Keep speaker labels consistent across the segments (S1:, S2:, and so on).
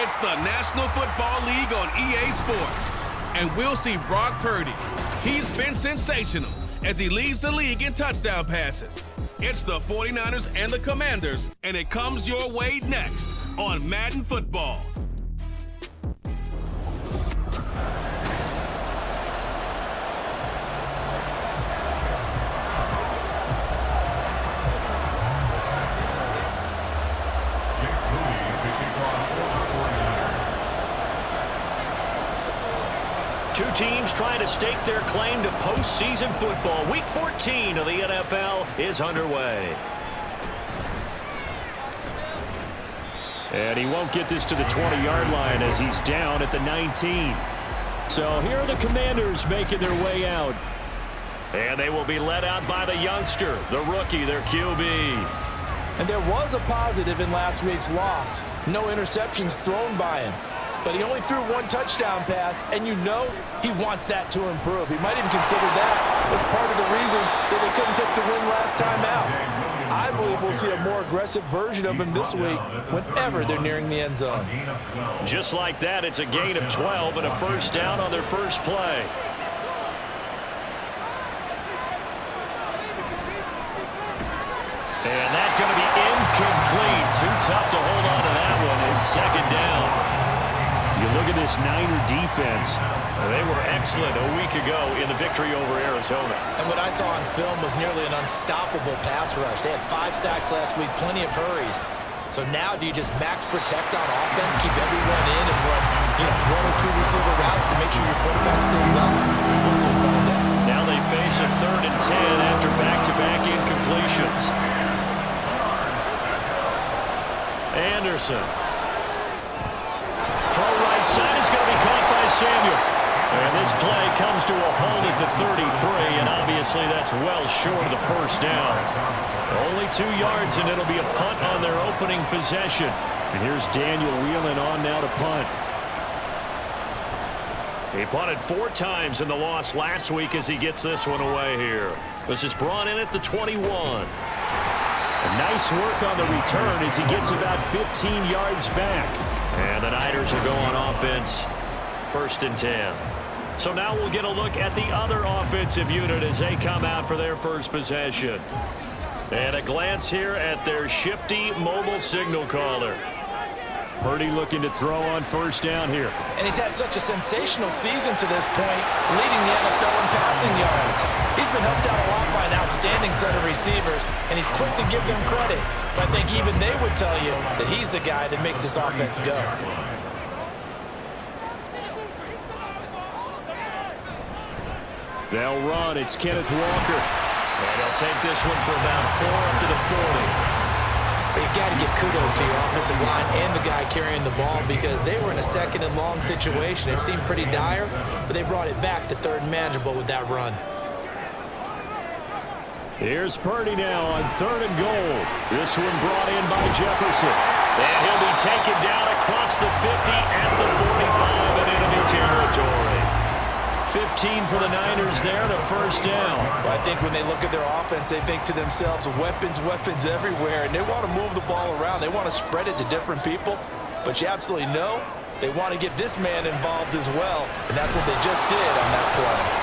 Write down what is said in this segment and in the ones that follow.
S1: It's the National Football League on EA Sports. And we'll see Brock Purdy. He's been sensational as he leads the league in touchdown passes. It's the 49ers and the Commanders, and it comes your way next on Madden Football.
S2: Two teams trying to stake their claim to postseason football. Week 14 of the NFL is underway. And he won't get this to the 20-yard line as he's down at the 19. So here are the Commanders making their way out. And they will be led out by the youngster, the rookie, their QB.
S3: And there was a positive in last week's loss. No interceptions thrown by him. But he only threw one touchdown pass, and you know he wants that to improve. He might even consider that as part of the reason that they couldn't take the win last time out. I believe we'll see a more aggressive version of him this week whenever they're nearing the end zone.
S2: Just like that, it's a gain of 12 and a first down on their first play. And that's going to be incomplete. Too tough to hold on to that one. It's second down. You look at this Niner defense. They were excellent a week ago in the victory over Arizona.
S3: And what I saw on film was nearly an unstoppable pass rush. They had 5 sacks last week, plenty of hurries. So now do you just max protect on offense, keep everyone in, and run, 1 or 2 receiver routes to make sure your quarterback stays up? We'll soon find out.
S2: Now they face a 3rd and 10 after back-to-back incompletions. Anderson. Throw right side is going to be caught by Samuel. And this play comes to a halt at the 33, and obviously that's well short of the first down. Only 2 yards, and it'll be a punt on their opening possession. And here's Daniel wheeling on now to punt. He punted 4 times in the loss last week as he gets this one away here. This is brought in at the 21. Nice work on the return as he gets about 15 yards back. And the Niners will go on offense, 1st and 10. So now we'll get a look at the other offensive unit as they come out for their first possession. And a glance here at their shifty mobile signal caller. Purdy looking to throw on first down here.
S3: And he's had such a sensational season to this point, leading the NFL in passing yards. He's been helped out a lot by an outstanding set of receivers, and he's quick to give them credit. But I think even they would tell you that he's the guy that makes this offense go.
S2: They'll run. It's Kenneth Walker. And he'll take this one for about 4 up to the 40.
S3: You've got to give kudos to your offensive line and the guy carrying the ball because they were in a 2nd and long situation. It seemed pretty dire, but they brought it back to 3rd and manageable with that run.
S2: Here's Purdy now on 3rd and goal. This one brought in by Jefferson. And he'll be taken down across the 50 at the 45 and enemy territory. 15 for the Niners there and a first down.
S3: Well, I think when they look at their offense, they think to themselves, weapons, weapons everywhere, and they want to move the ball around. They want to spread it to different people, but you absolutely know they want to get this man involved as well, and that's what they just did on that play.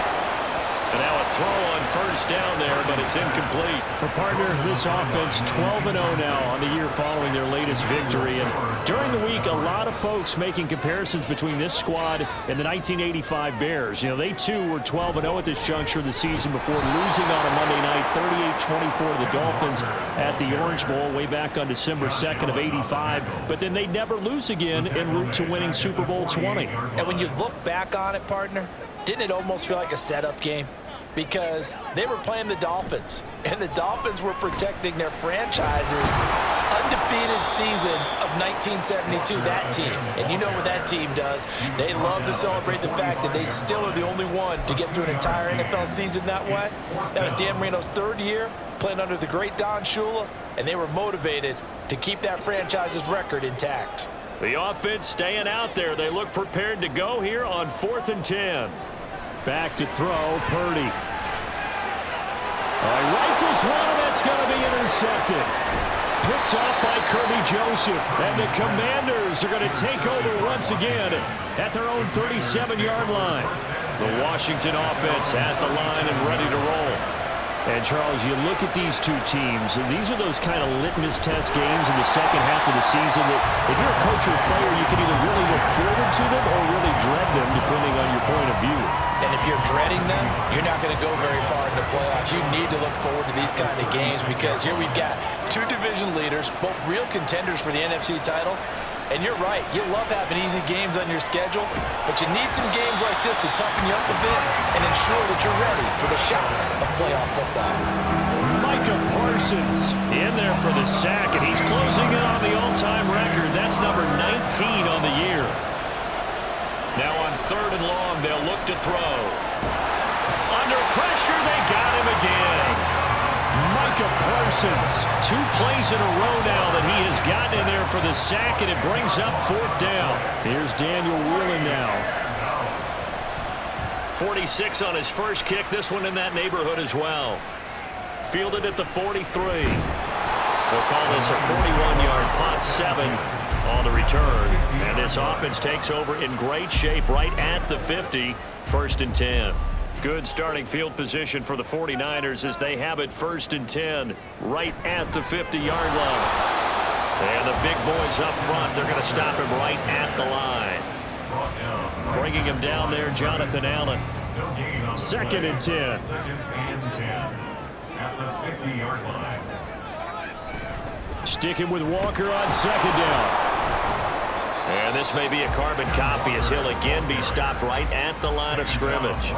S2: And now a throw on first down there, but it's incomplete. Well, partner, this offense 12-0 now on the year following their latest victory. And during the week, a lot of folks making comparisons between this squad and the 1985 Bears. They too were 12-0 at this juncture of the season before losing on a Monday night, 38-24 to the Dolphins at the Orange Bowl way back on December 2nd of 85. But then they'd never lose again en route to winning Super Bowl 20.
S3: And when you look back on it, partner, didn't it almost feel like a setup game? Because they were playing the Dolphins, and the Dolphins were protecting their franchise's undefeated season of 1972, that team. And you know what that team does. They love to celebrate the fact that they still are the only one to get through an entire NFL season that way. That was Dan Marino's 3rd year, playing under the great Don Shula, and they were motivated to keep that franchise's record intact.
S2: The offense staying out there. They look prepared to go here on 4th and 10. Back to throw, Purdy. Rifles one, and that's going to be intercepted. picked off by Kirby Joseph. And the Commanders are going to take over once again at their own 37-yard line. The Washington offense at the line and ready to roll. And, Charles, you look at these two teams, and these are those kind of litmus test games in the second half of the season that if you're a coach or a player, you can either really look forward to them or really dread them, depending on your point of view.
S3: And if you're dreading them, you're not going to go very far in the playoffs. You need to look forward to these kind of games because here we've got two division leaders, both real contenders for the NFC title. And you're right, you love having easy games on your schedule, but you need some games like this to toughen you up a bit and ensure that you're ready for the shock of playoff football.
S2: Micah Parsons in there for the sack, and he's closing in on the all-time record. That's number 19 on the year. Now on 3rd and long, they'll look to throw. Under pressure, they got him again. Micah Parsons, 2 plays in a row now that he has gotten in there for the sack, and it brings up 4th down. Here's Daniel Whelan now. 46 on his first kick, this one in that neighborhood as well. Fielded at the 43. They'll call this a 41-yard punt, 7 on the return. And this offense takes over in great shape right at the 50, 1st and 10. Good starting field position for the 49ers as they have it 1st and 10 right at the 50-yard line. And the big boys up front, they're going to stop him right at the line. Bringing him down there, Jonathan Allen. 2nd and 10. Sticking with Walker on 2nd down. And this may be a carbon copy as he'll again be stopped right at the line of scrimmage.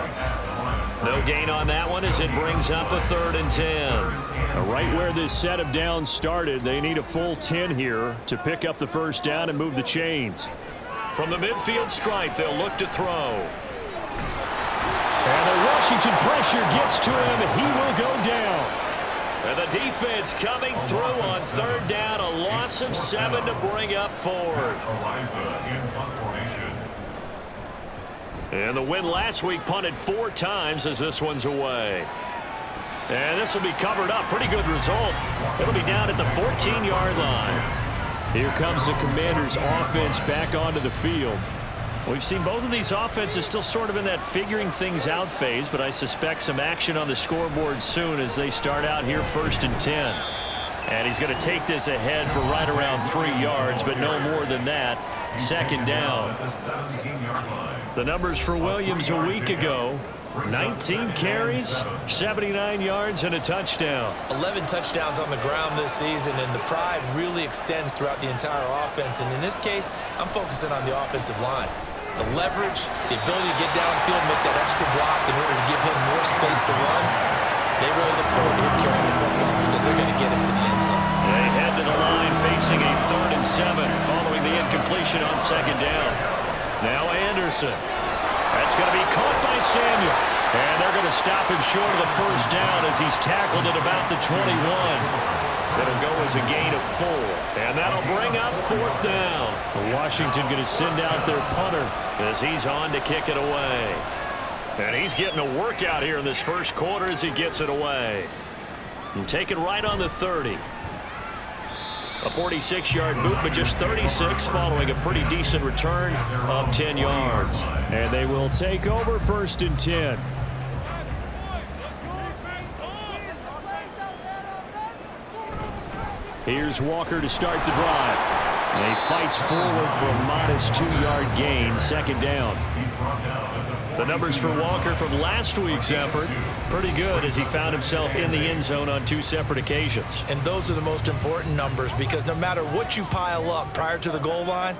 S2: No gain on that one as it brings up a 3rd and 10. Right where this set of downs started, they need a full 10 here to pick up the 1st down and move the chains. From the midfield stripe, they'll look to throw. And the Washington pressure gets to him, and he will go down. And the defense coming through on 3rd down, a loss of 7 to bring up 4th. And the win last week punted 4 times as this one's away. And this will be covered up. Pretty good result. It'll be down at the 14-yard line. Here comes the Commanders' offense back onto the field. We've seen both of these offenses still sort of in that figuring things out phase, but I suspect some action on the scoreboard soon as they start out here 1st and 10. And he's going to take this ahead for right around 3 yards, but no more than that. 2nd down. The numbers for Williams a week ago: 19 carries, 79 yards, and a touchdown. 11 touchdowns on the ground this season, and the pride really extends throughout the entire offense. And in this case, I'm focusing on the offensive line. The leverage, the ability to get downfield, make that extra block in order to give him more space to run. They really look forward to him carrying the football because they're going to get him to the end zone. They head to the line facing a 3rd and 7 following the incompletion on 2nd down. Now Anderson. That's going to be caught by Samuel. And they're going to stop him short of the 1st down as he's tackled at about the 21. It'll go as a gain of 4. And that'll bring up 4th down. Washington going to send out their punter as he's on to kick it away. And he's getting a workout here in this 1st quarter as he gets it away. And take it right on the 30. A 46-yard boot, but just 36 following a pretty decent return of 10 yards. And they will take over 1st and 10. Here's Walker to start the drive. And he fights forward for a modest 2-yard gain, 2nd down. The numbers for Walker from last week's effort, pretty good as he found himself in the end zone on 2 separate occasions. And those are the most important numbers because no matter what you pile up prior to the goal line,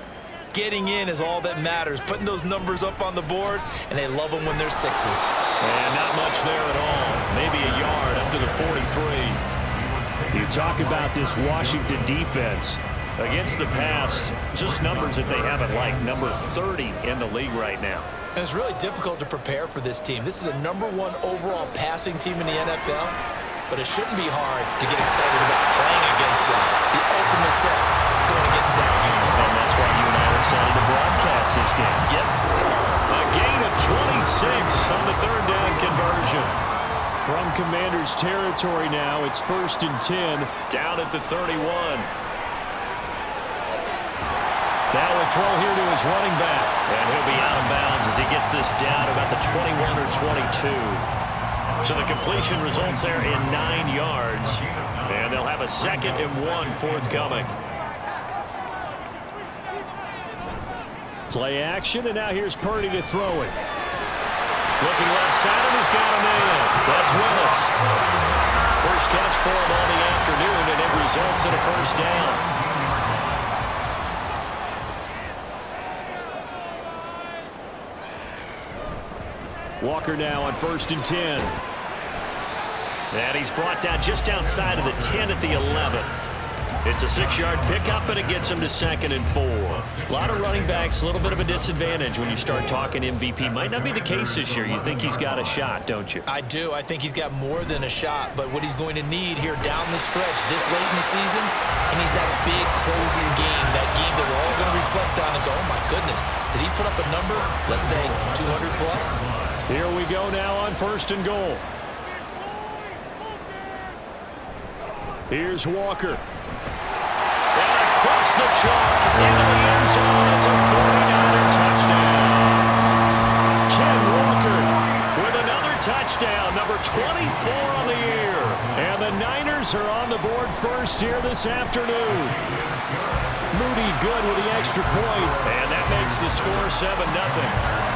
S2: getting in is all that matters. Putting those numbers up on the board, and they love them when they're 6s. And not much there at all. Maybe a yard up to the 43. You talk about this Washington defense. Against the pass, just numbers that they haven't liked. Number 30 in the league right now. And it's really difficult to prepare for this team. This is the #1 overall passing team in the NFL, but it shouldn't be hard to get excited about playing against them. The ultimate test going against that unit. And that's why you and I are excited to broadcast this game. Yes, sir. A gain of 26 on the 3rd down conversion. From Commanders territory now, it's 1st and 10. Down at the 31. Now a throw here to his running back. And he'll be out of bounds as he gets this down about the 21 or 22. So the completion results there in 9 yards. And they'll have a 2nd and 1 forthcoming. Play action, and now here's Purdy to throw it. Looking left side, and he's got a man. That's Willis. First catch for him on the afternoon, and it results in a 1st down. Walker now on 1st and 10. And he's brought down just outside of the 10 at the 11. It's a 6-yard pickup, and it gets him to 2nd and 4. A lot of running backs, a little bit of a disadvantage when you start talking MVP. Might not be the case this year. You think he's got a shot, don't you?
S3: I do. I think he's got more than a shot, but what he's going to need here down the stretch this late in the season, he needs that big closing game, that game that we're all going to reflect on and go, oh my goodness, did he put up a number, let's say 200 plus?
S2: Here we go now on 1st and goal. Here's Walker. And across the chalk into the end zone. It's a 49er touchdown. Ken Walker with another touchdown, number 24 on the year. And the Niners are on the board first here this afternoon. Moody good with the extra point, and that makes the score 7-0.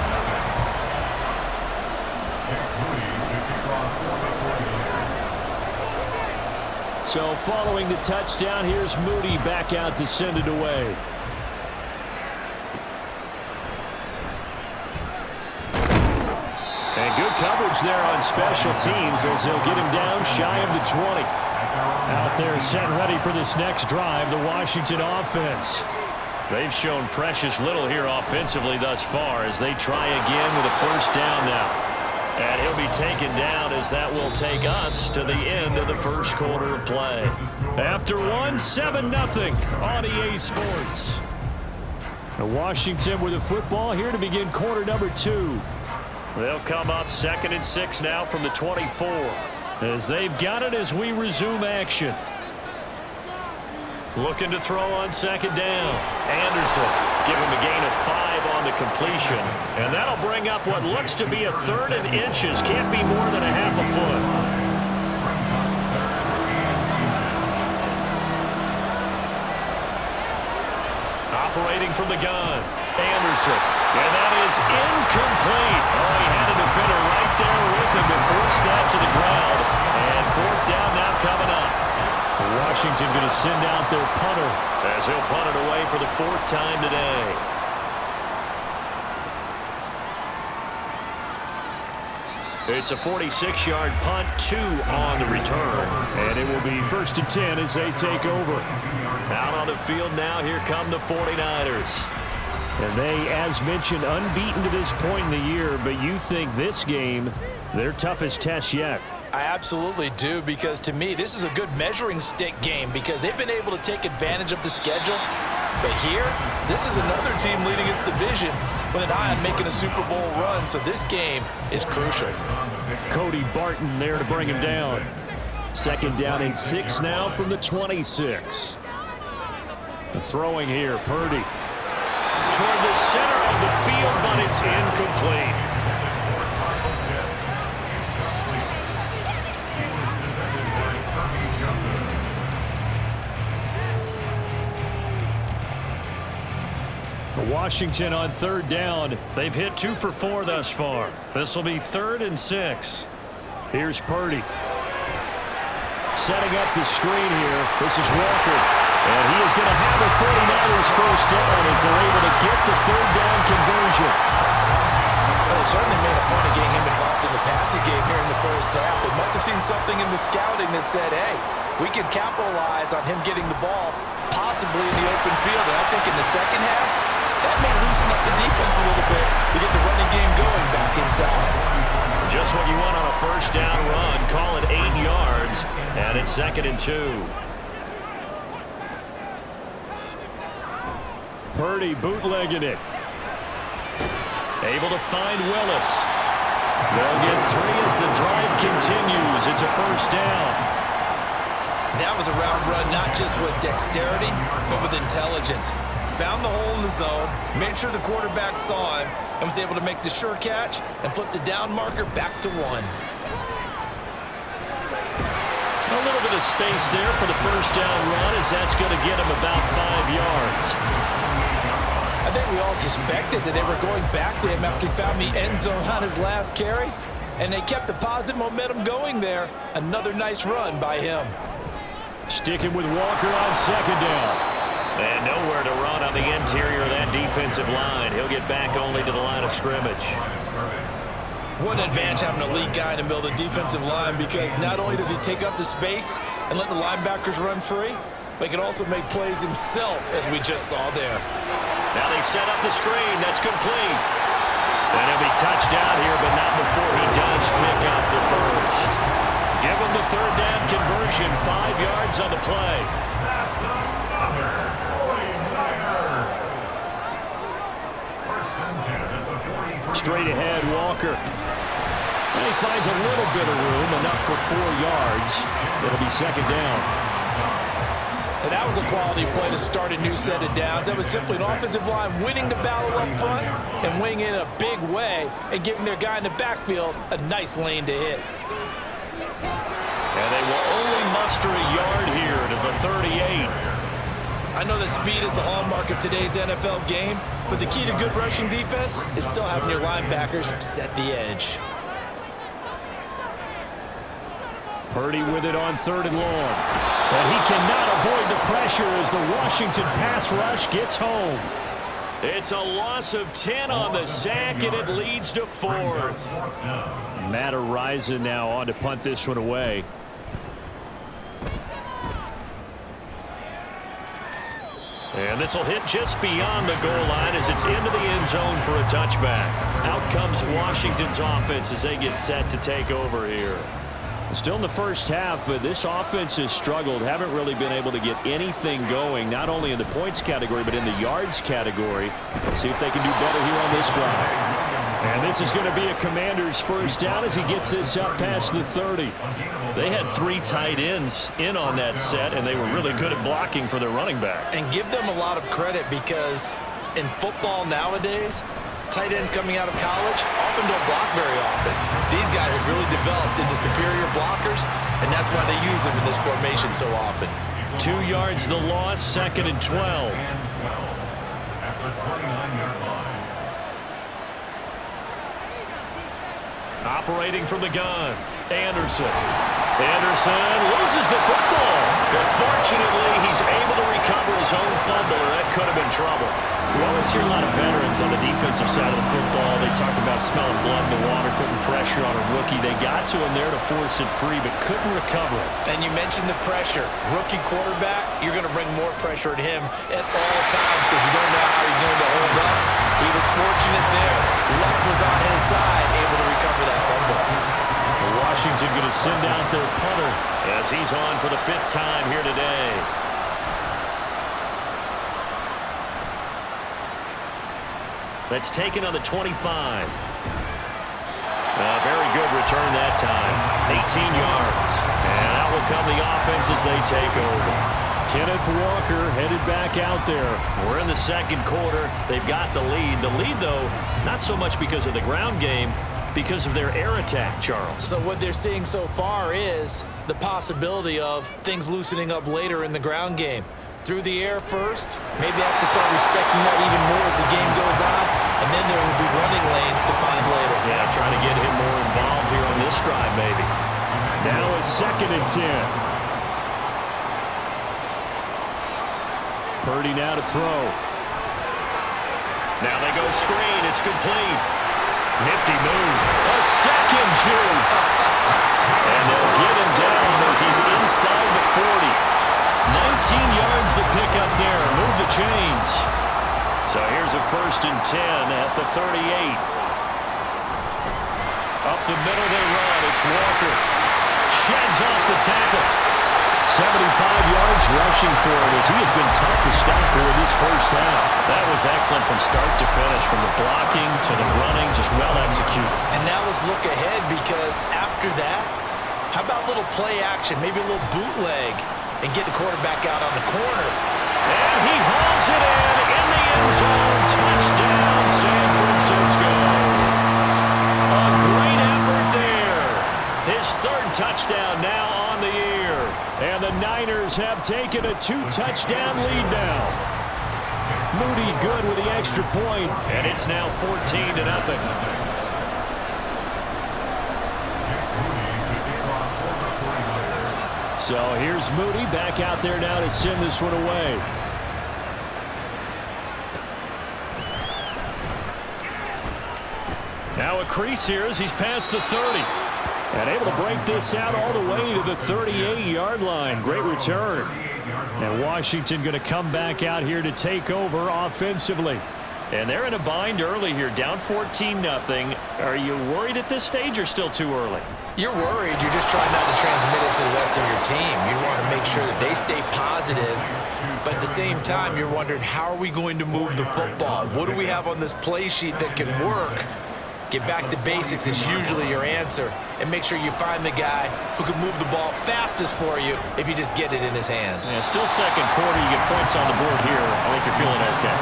S2: So following the touchdown, here's Moody back out to send it away. And good coverage there on special teams as they'll get him down shy of the 20. Out there set ready for this next drive, the Washington offense. They've shown precious little here offensively thus far as they try again with a 1st down now. And he'll be taken down as that will take us to the end of the 1st quarter of play. After 7-0 on EA Sports. And Washington with the football here to begin quarter number 2. They'll come up 2nd and 6 now from the 24. As they've got it as we resume action. Looking to throw on 2nd down. Anderson give him a gain of 5 on the completion. And that'll bring up what looks to be a 3rd and inches. Can't be more than a half a foot. Operating from the gun. Anderson. And that is incomplete. Oh, he had a defender right there with him to force that to the ground. And 4th down now coming up. Washington going to send out their punter as he'll punt it away for the 4th time today. It's a 46-yard punt, 2 on the return. And it will be 1st and 10 as they take over. Out on the field now, here come the 49ers. And they, as mentioned, unbeaten to this point in the year, but you think this game, their toughest test yet.
S3: I absolutely do, because to me, this is a good measuring stick game because they've been able to take advantage of the schedule. But here, this is another team leading its division with an eye on making a Super Bowl run, so this game is crucial.
S2: Cody Barton there to bring him down. 2nd down and 6 now from the 26. And throwing here, Purdy. Toward the center of the field, but it's incomplete. Washington on 3rd down. They've hit 2 for 4 thus far. This will be 3rd and 6. Here's Purdy. Setting up the screen here. This is Walker. And he is going to have a 49ers 1st down as they're able to get the 3rd down conversion.
S3: Well, they certainly made a point of getting him involved in the passing game here in the 1st half. They must have seen something in the scouting that said, hey, we can capitalize on him getting the ball, possibly in the open field. And I think in the 2nd half, that may loosen up the defense a little bit to get the running game going back inside.
S2: Just what you want on a 1st down run. Call it 8 yards, and it's 2nd and 2. Purdy bootlegging it. Able to find Willis. They'll get 3 as the drive continues. It's a first down.
S3: That was a route run not just with dexterity, but with intelligence. Found the hole in the zone, made sure the quarterback saw him, and was able to make the sure catch and flip the down marker back to 1.
S2: A little bit of space there for the first down run, as that's going to get him about 5 yards.
S4: I think we all suspected that they were going back to him after he found the end zone on his last carry, and they kept the positive momentum going there. Another nice run by him.
S2: Sticking with Walker on second down. And nowhere to run on the interior of that defensive line. He'll get back only to the line of scrimmage.
S3: What an advantage having a lead guy in the middle of the defensive line, because not only does he take up the space and let the linebackers run free, but he can also make plays himself, as we just saw there.
S2: Now they set up the screen. That's complete. And he'll be touched out here, but not before he does pick up the first. Give him the third down conversion. 5 yards on the play. Straight ahead, Walker. And he finds a little bit of room, enough for 4 yards. It'll be second down.
S4: And that was a quality play to start a new set of downs. That was simply an offensive line winning the battle up front and winning in a big way and giving their guy in the backfield a nice lane to hit.
S2: And they will only muster a yard here to the 38.
S3: I know that speed is the hallmark of today's NFL game, but the key to good rushing defense is still having your linebackers set the edge.
S2: Purdy with it on 3rd and long. But he cannot avoid the pressure as the Washington pass rush gets home. It's a loss of 10 on the sack, and it leads to 4th. Matt Araiza now on to punt this one away. And this will hit just beyond the goal line as it's into the end zone for a touchback. Out comes Washington's offense as they get set to take over here. Still in the first half, but this offense has struggled. Haven't really been able to get anything going, not only in the points category, but in the yards category. Let's see if they can do better here on this drive. And this is going to be a Commander's first down as he gets this up past the 30. They had 3 tight ends in on that set, and they were really good at blocking for their running back.
S3: And give them a lot of credit, because in football nowadays, tight ends coming out of college often don't block very often. These guys have really developed into superior blockers, and that's why they use them in this formation so often.
S2: 2 yards the loss, 2nd and 12. Operating from the gun, Anderson. Anderson loses the football. But fortunately, he's able to recover his own fumble, or that could have been trouble. We always hear a lot of veterans on the defensive side of the football. They talk about smelling blood in the water, putting pressure on a rookie. They got to him there to force it free, but couldn't recover it.
S3: And you mentioned the pressure. Rookie quarterback, you're going to bring more pressure at him at all times because you don't know how he's going to hold up. He was fortunate there. Luck was on his side, able to recover that fumble.
S2: Washington going to send out their punter as he's on for the 5th time here today. That's taken on the 25. Very good return that time. 18 yards. And out will come the offense as they take over. Kenneth Walker headed back out there. We're in the 2nd quarter. They've got the lead. The lead, though, not so much because of the ground game, because of their air attack, Charles.
S3: So what they're seeing so far is the possibility of things loosening up later in the ground game. Through the air first, maybe they have to start respecting that even more as the game goes on, and then there will be running lanes to find later.
S2: Yeah, trying to get him more involved here on this drive, maybe. Now a 2nd and 10. Purdy now to throw. Now they go screen. It's complete. Nifty move. A second juke. And they'll get him down as he's inside the 40. 19 yards to pick up there. Move the chains. So here's a 1st and 10 at the 38. Up the middle they run. It's Walker. Sheds off the tackle. 75 yards rushing for him as he has been tough to stop here this first half.
S5: That was excellent from start to finish, from the blocking to the running, just well executed.
S3: And now let's look ahead, because after that, how about a little play action, maybe a little bootleg, and get the quarterback out on the corner.
S2: And he hauls it in the end zone. Touchdown, San Francisco. A great effort there. His third touchdown now on the year. And the Niners have taken a 2-touchdown lead now. Moody good with the extra point, and it's now 14-0. So here's Moody back out there now to send this one away. Now a crease here as he's past the 30. And able to break this out all the way to the 38-yard line. Great return. And Washington going to come back out here to take over offensively.
S5: And they're in a bind early here, down 14-0. Are you worried at this stage or still too early?
S3: You're worried. You're just trying not to transmit it to the rest of your team. You want to make sure that they stay positive. But at the same time, you're wondering, how are we going to move the football? What do we have on this play sheet that can work? Get back to basics is usually your answer. And make sure you find the guy who can move the ball fastest for you if you just get it in his hands.
S5: Yeah, still second quarter. You get points on the board here. I think you're feeling okay.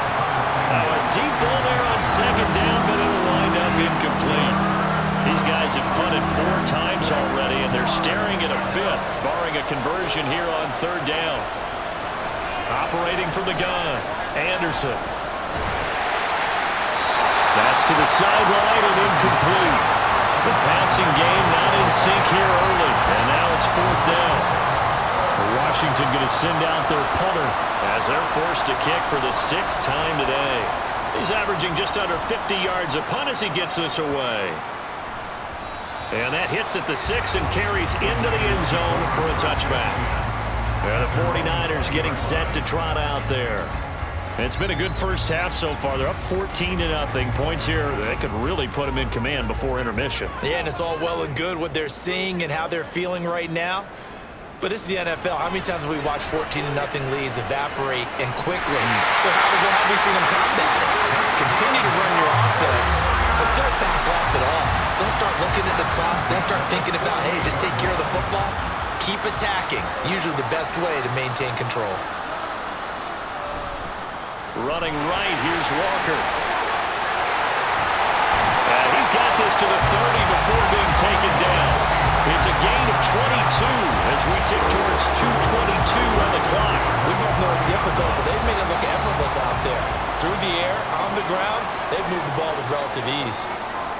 S2: Now a deep ball there on second down, but it'll wind up incomplete. These guys have punted 4 times already, and they're staring at a 5th, barring a conversion here on third down. Operating from the gun, Anderson. That's to the sideline and incomplete. The passing game not in sync here early, and now it's 4th down. Washington going to send out their punter as they're forced to kick for the 6th time today. He's averaging just under 50 yards a punt as he gets this away. And that hits at the 6 and carries into the end zone for a touchback. And the 49ers getting set to trot out there. It's been a good first half so far. They're up 14-0. Points here that could really put them in command before intermission.
S3: Yeah, and it's all well and good what they're seeing and how they're feeling right now. But this is the NFL. How many times have we watched 14-0 leads evaporate and quickly? So how have we seen them combat it? Continue to run your offense, but don't back off at all. Don't start looking at the clock. Don't start thinking about, hey, just take care of the football. Keep attacking. Usually the best way to maintain control.
S2: Running right, here's Walker. And he's got this to the 30 before being taken down. It's a gain of 22 as we tick towards 2:22 on the clock.
S3: We both know it's difficult, but they've made it look effortless out there. Through the air, on the ground, they've moved the ball with relative ease.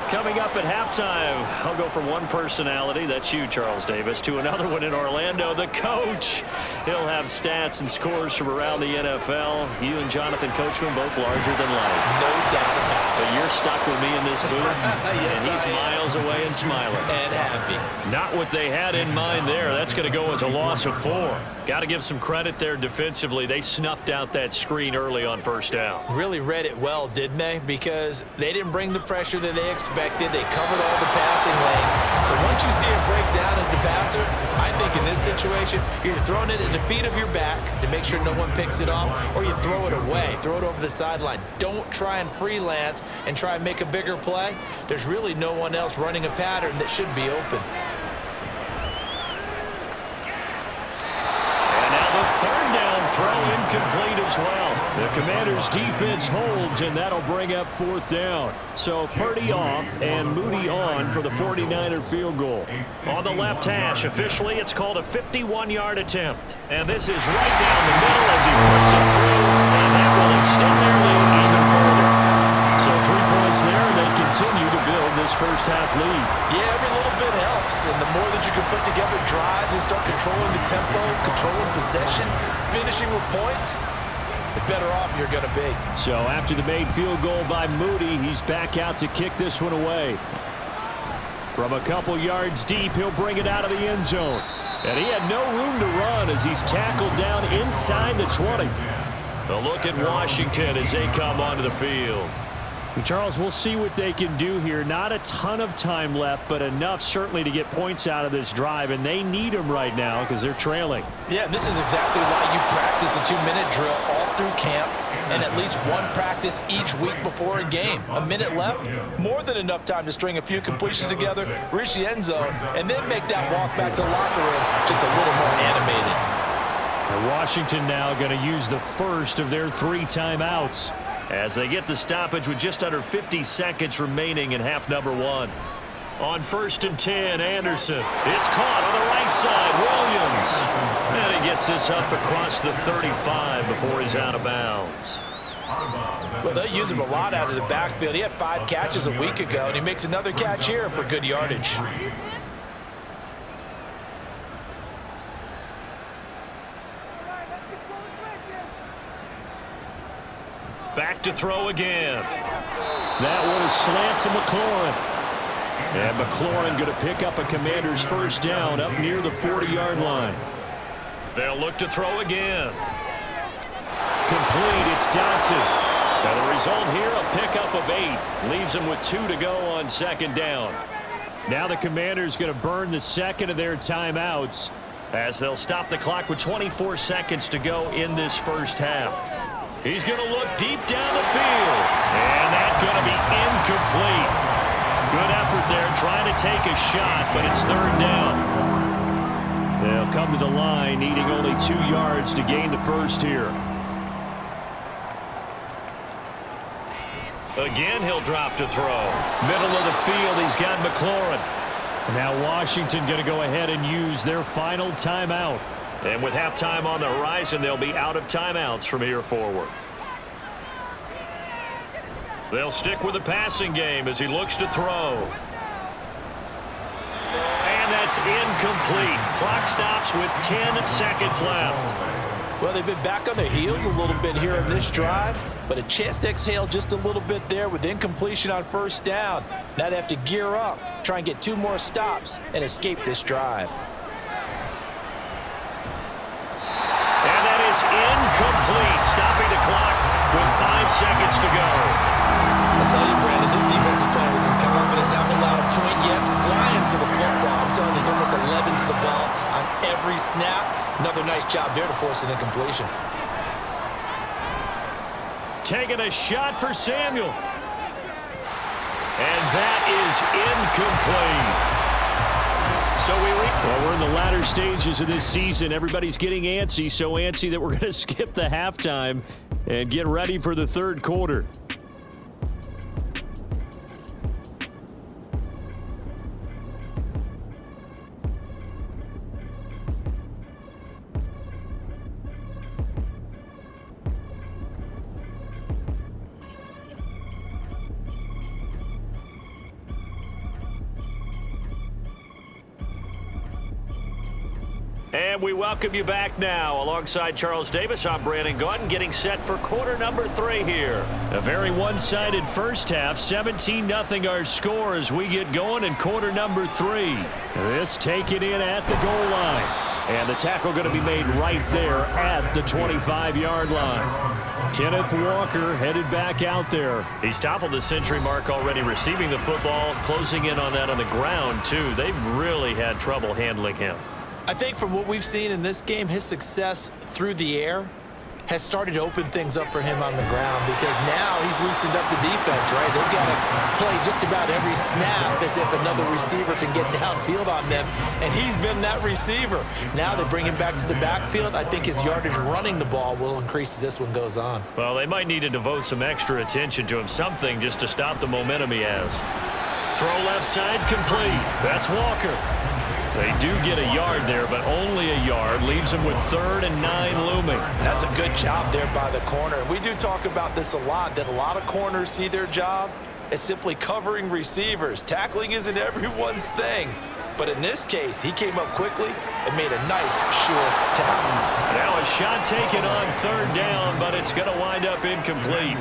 S2: Coming up at halftime, I'll go from one personality, that's you, Charles Davis, to another one in Orlando, the coach. He'll have stats and scores from around the NFL. You and Jonathan Coachman both larger than life.
S3: No doubt about it.
S2: But you're stuck with me in this booth,
S3: Yes,
S2: and he's miles away and smiling.
S3: And happy.
S2: Not what they had in mind there. That's going to go as a loss of 4. Got to give some credit there defensively. They snuffed out that screen early on first down.
S3: Really read it well, didn't they? Because they didn't bring the pressure that they expected. They covered all the passing lanes. So once you see it break down as the passer, I think in this situation, you're either throwing it at the feet of your back to make sure no one picks it off, or you throw it away, throw it over the sideline. Don't try and freelance and try and make a bigger play. There's really no one else running a pattern that should be open.
S2: Third down throw incomplete as well. The Commanders' defense holds, and that'll bring up 4th down. So Purdy off and Moody on for the 49er field goal. On the left hash, officially, it's called a 51-yard attempt. And this is right down the middle as he puts it through, and that will extend their lead even further. So 3 points there, and they continue to build this first half lead.
S3: Yeah, every little bit helps, and the more that you can put together drives and start controlling the tempo, controlling possession, finishing with points, the better off you're going to be.
S2: So after the made field goal by Moody, he's back out to kick this one away. From a couple yards deep, he'll bring it out of the end zone. And he had no room to run as he's tackled down inside the 20. A look at Washington as they come onto the field. Charles, we'll see what they can do here. Not a ton of time left, but enough certainly to get points out of this drive, and they need them right now because they're trailing.
S3: Yeah, and this is exactly why you practice a 2-minute drill all through camp and at least one practice each week before a game. A minute left, more than enough time to string a few completions together, reach the end zone, and then make that walk back to the locker room just a little more animated.
S2: And Washington now going to use the first of their 3 timeouts.
S5: As they get the stoppage with just under 50 seconds remaining in half number 1. On 1st and 10, Anderson. It's caught on the right side, Williams. And he gets this up across the 35 before he's out of bounds.
S3: Well, they use him a lot out of the backfield. He had 5 catches a week ago, and he makes another catch here for good yardage.
S5: Back to throw again.
S2: That one is slant to McLaurin. And McLaurin going to pick up a Commander's first down up near the 40-yard line.
S5: They'll look to throw again.
S2: Complete, it's Dotson.
S5: And the result here, a pickup of 8. Leaves them with 2 to go on 2nd down.
S2: Now the Commanders going to burn the second of their timeouts,
S5: as they'll stop the clock with 24 seconds to go in this first half. He's going to look deep down the field. And that's going to be incomplete. Good effort there trying to take a shot, but it's 3rd down.
S2: They'll come to the line needing only 2 yards to gain the first here.
S5: Again, he'll drop to throw. Middle of the field, he's got McLaurin.
S2: Now Washington going to go ahead and use their final timeout.
S5: And with halftime on the horizon, they'll be out of timeouts from here forward. They'll stick with the passing game as he looks to throw. And that's incomplete. Clock stops with 10 seconds left.
S3: Well, they've been back on their heels a little bit here on this drive, but a chance to exhale just a little bit there with incompletion on 1st down. Now they have to gear up, try and get 2 more stops, and escape this drive.
S5: And that is incomplete, stopping the clock with 5 seconds to go.
S3: I'll tell you, Brandon, this defense is playing with some confidence. Haven't allowed a point yet, flying to the football. I'm telling you, there's almost 11 to the ball on every snap. Another nice job there to force an incompletion.
S5: Taking a shot for Samuel. And that is incomplete. So
S2: we're in the latter stages of this season. Everybody's getting antsy, so antsy that we're going to skip the halftime and get ready for the 3rd quarter.
S5: And we welcome you back now. Alongside Charles Davis, I'm Brandon Gaudin, getting set for quarter number 3 here.
S2: A very one-sided first half, 17-0 our score as we get going in quarter number 3. This taken in at the goal line. And the tackle going to be made right there at the 25-yard line. Kenneth Walker headed back out there.
S5: He's toppled the century mark already, receiving the football, closing in on that on the ground, too. They've really had trouble handling him.
S3: I think from what we've seen in this game, his success through the air has started to open things up for him on the ground, because now he's loosened up the defense, right? They've got to play just about every snap as if another receiver can get downfield on them, and he's been that receiver. Now they bring him back to the backfield. I think his yardage running the ball will increase as this one goes on.
S5: Well, they might need to devote some extra attention to him, something just to stop the momentum he has. Throw left side complete. That's Walker. They do get a yard there, but only a yard. Leaves them with 3rd and 9 looming.
S3: That's a good job there by the corner. We do talk about this a lot, that a lot of corners see their job as simply covering receivers. Tackling isn't everyone's thing. But in this case, he came up quickly and made a nice, sure tackle.
S5: Now a shot taken on 3rd down, but it's going to wind up incomplete.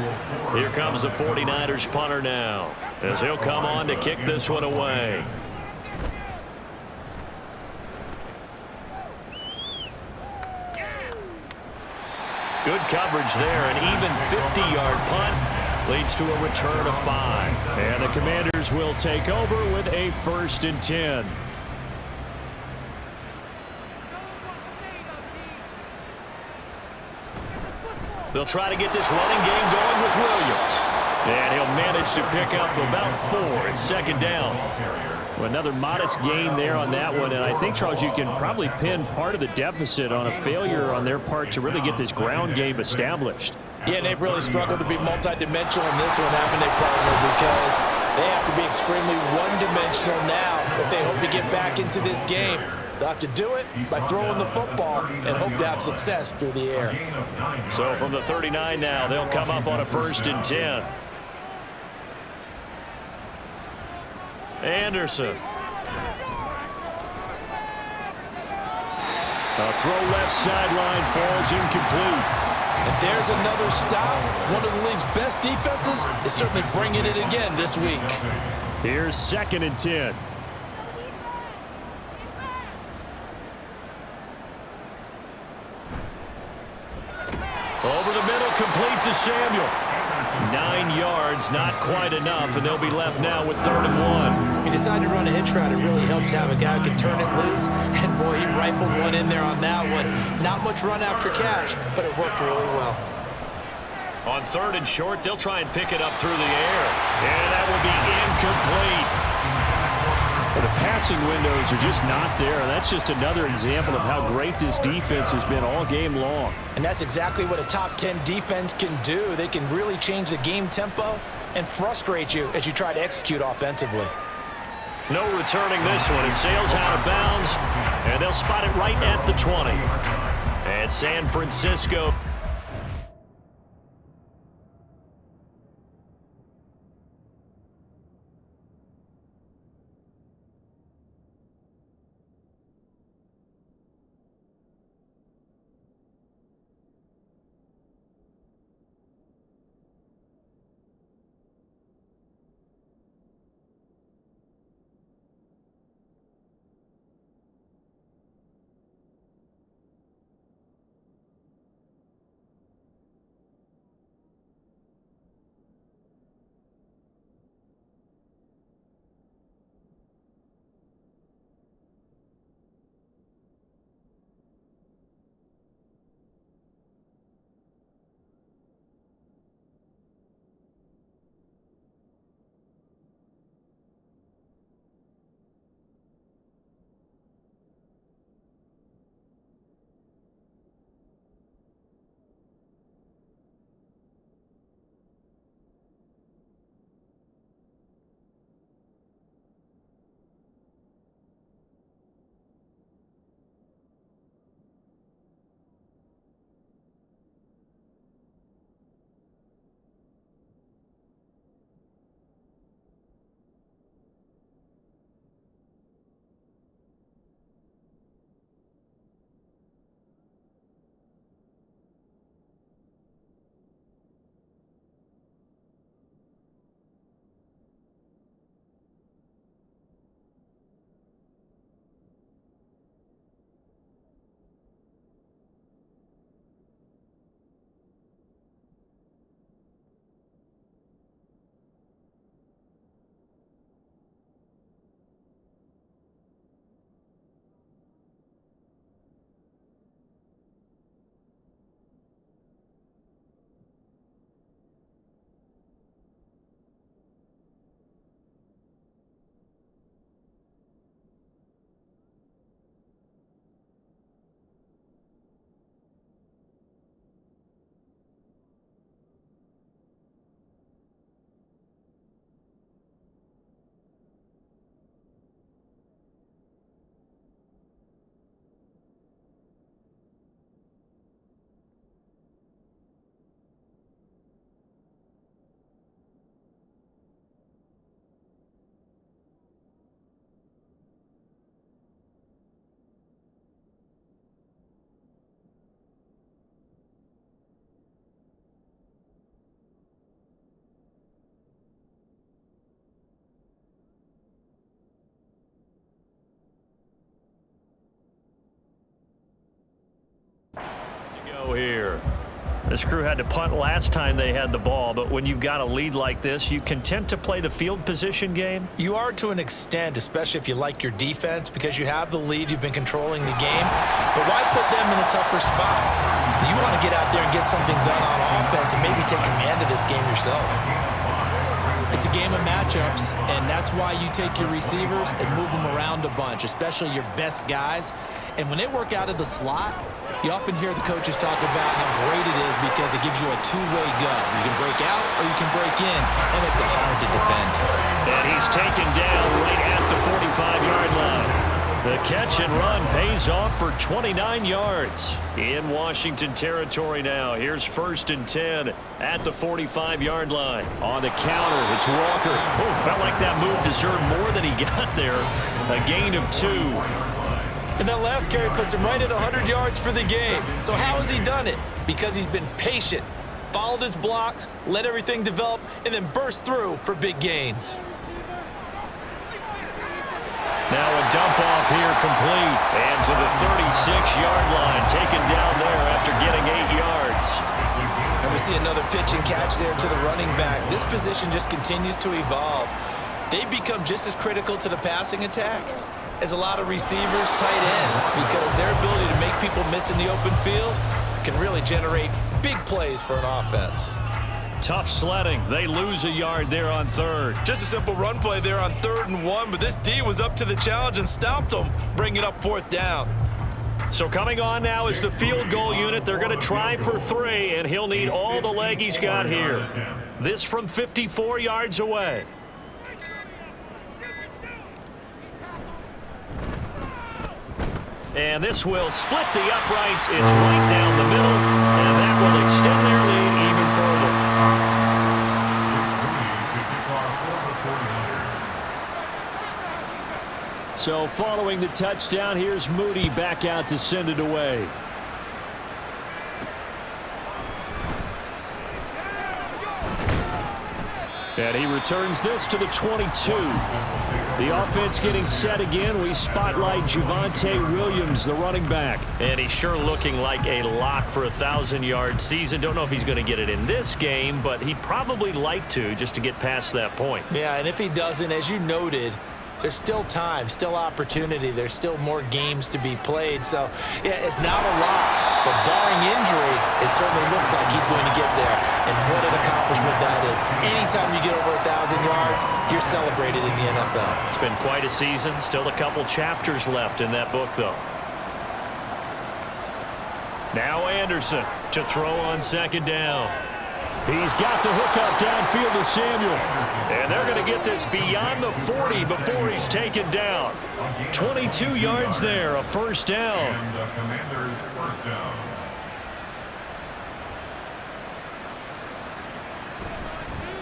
S5: Here comes the 49ers punter now, as he'll come on to kick this one away. Good coverage there, an even 50-yard punt. Leads to a return of 5.
S2: And the Commanders will take over with a 1st and 10.
S5: They'll try to get this running game going with Williams. And he'll manage to pick up about 4. It's 2nd down.
S2: Well, another modest gain there on that one. And I think, Charles, you can probably pin part of the deficit on a failure on their part to really get this ground game established.
S3: Yeah, and they've really struggled to be multidimensional in this one, haven't they, partner? Because they have to be extremely one-dimensional now if they hope to get back into this game. They'll have to do it by throwing the football and hope to have success through the air.
S5: So from the 39 now, they'll come up on a 1st and 10. Anderson.
S2: A throw left sideline falls incomplete.
S3: And there's another stop. One of the league's best defenses is certainly bringing it again this week.
S2: Here's 2nd and 10.
S5: Over the middle, complete to Samuel. 9 yards, not quite enough, and they'll be left now with 3rd and 1.
S3: He decided to run a hitch route. It really helps to have a guy who can turn it loose. And, boy, he rifled one in there on that one. Not much run after catch, but it worked really well.
S5: On 3rd and short, they'll try and pick it up through the air. And that will be incomplete.
S2: Well, the passing windows are just not there. And that's just another example of how great this defense has been all game long.
S3: And that's exactly what a top 10 defense can do. They can really change the game tempo and frustrate you as you try to execute offensively.
S5: No returning this one. It sails out of bounds, and they'll spot it right at the 20. And San Francisco. This crew had to punt last time they had the ball, but when you've got a lead like this, you content to play the field position game?
S3: You are to an extent, especially if you like your defense, because you have the lead, you've been controlling the game. But why put them in a tougher spot? You want to get out there and get something done on offense and maybe take command of this game yourself.
S4: It's a game of matchups, and that's why you take your receivers and move them around a bunch, especially your best guys. And when they work out of the slot, you often hear the coaches talk about how great it is because it gives you a two-way go. You can break out or you can break in, and it's hard to defend.
S5: And he's taken down right at the 45-yard line. The catch and run pays off for 29 yards. In Washington territory now. Here's 1st and 10 at the 45-yard line.
S2: On the counter, it's Walker.
S5: Oh, felt like that move deserved more than he got there. A gain of 2.
S3: And that last carry puts him right at 100 yards for the game. So how has he done it? Because he's been patient, followed his blocks, let everything develop, and then burst through for big gains.
S5: Now a dump off here complete. And to the 36-yard line, taken down there after getting 8 yards.
S3: And we see another pitch and catch there to the running back. This position just continues to evolve. They become just as critical to the passing attack as a lot of receivers, tight ends, because their ability to make people miss in the open field can really generate big plays for an offense.
S5: Tough sledding. They lose a yard there on 3rd.
S3: Just a simple run play there on 3rd and 1, but this D was up to the challenge and stopped them, bringing up 4th down.
S5: So coming on now is the field goal unit. They're going to try for 3, and he'll need all the leg he's got here. This from 54 yards away. And this will split the uprights. It's right down the middle, and that will extend their lead even further.
S2: So following the touchdown, here's Moody back out to send it away. And he returns this to the 22. The offense getting set again. We spotlight Javonte Williams, the running back.
S5: And he's sure looking like a lock for a 1,000-yard season. Don't know if he's going to get it in this game, but he'd probably like to just to get past that point.
S3: Yeah, and if he doesn't, as you noted, there's still time, still opportunity. There's still more games to be played. So, yeah, it's not a lock, but barring injury, it certainly looks like he's going to get there. And what an accomplishment that is. Anytime you get over 1,000 yards, you're celebrated in the NFL.
S5: It's been quite a season. Still a couple chapters left in that book, though. Now Anderson to throw on 2nd down.
S2: He's got the hook up downfield to Samuel.
S5: And they're going to get this beyond the 40 before he's taken down. 22 yards there, a 1st down.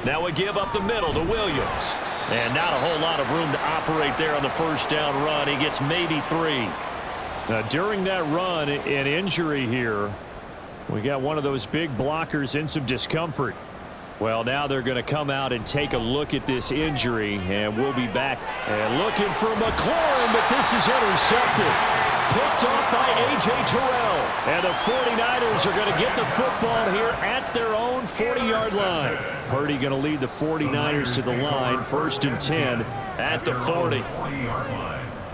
S5: Now a give up the middle to Williams. And not a whole lot of room to operate there on the 1st down run. He gets maybe 3.
S2: Now, during that run, an injury here. We got one of those big blockers in some discomfort. Well, now they're going to come out and take a look at this injury, and we'll be back. And looking for McLaurin, but this is intercepted. Picked off by A.J. Terrell. And the 49ers are going to get the football here at their own 40-yard line. Purdy going to lead the 49ers to the line, 1st and 10
S5: at the 40.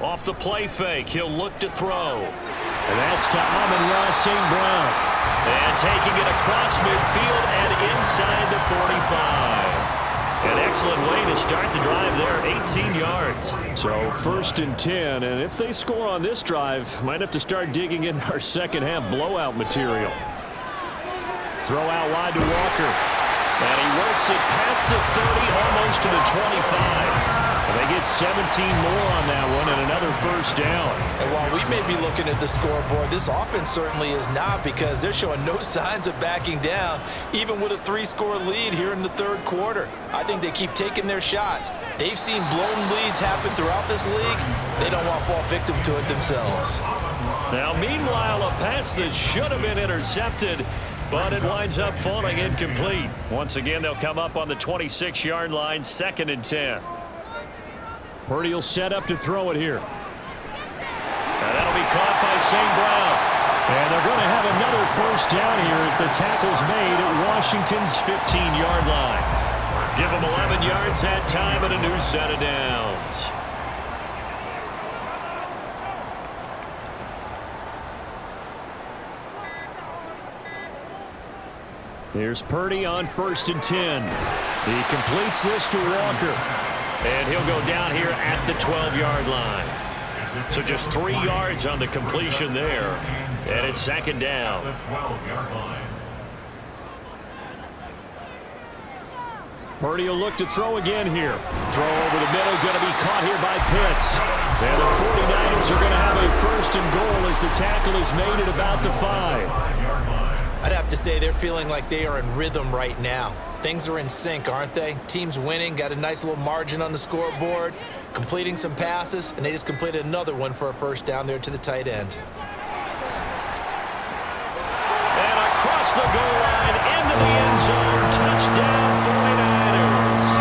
S5: Off the play fake, he'll look to throw.
S2: And that's to Amon-Ra St. Brown.
S5: And taking it across midfield and inside the 45. An excellent way to start the drive there, 18 yards.
S2: So 1st and 10, and if they score on this drive, might have to start digging in our second half blowout material. Throw out wide to Walker.
S5: And he works it past the 30, almost to the 25.
S2: They get 17 more on that one and another 1st down.
S3: And while we may be looking at the scoreboard, this offense certainly is not, because they're showing no signs of backing down, even with a 3-score lead here in the 3rd quarter. I think they keep taking their shots. They've seen blown leads happen throughout this league. They don't want to fall victim to it themselves.
S5: Now, meanwhile, a pass that should have been intercepted, but it winds up falling incomplete. Once again, they'll come up on the 26-yard line, 2nd and 10.
S2: Purdy will set up to throw it here.
S5: And that'll be caught by St. Brown.
S2: And they're going to have another first down here as the tackle's made at Washington's 15-yard line.
S5: Give them 11 yards that time and a new set of downs.
S2: Here's Purdy on 1st and 10. He completes this to Walker.
S5: And he'll go down here at the 12-yard line. So just 3 yards on the completion there. And it's 2nd down.
S2: Purdy will look to throw again here. Throw over the middle, going to be caught here by Pitts. And the 49ers are going to have a 1st and goal as the tackle is made at about the 5.
S3: I'd have to say they're feeling like they are in rhythm right now. Things are in sync, aren't they? Team's winning, got a nice little margin on the scoreboard, completing some passes, and they just completed another one for a first down there to the tight end.
S5: And across the goal line, into the end zone, touchdown 49ers.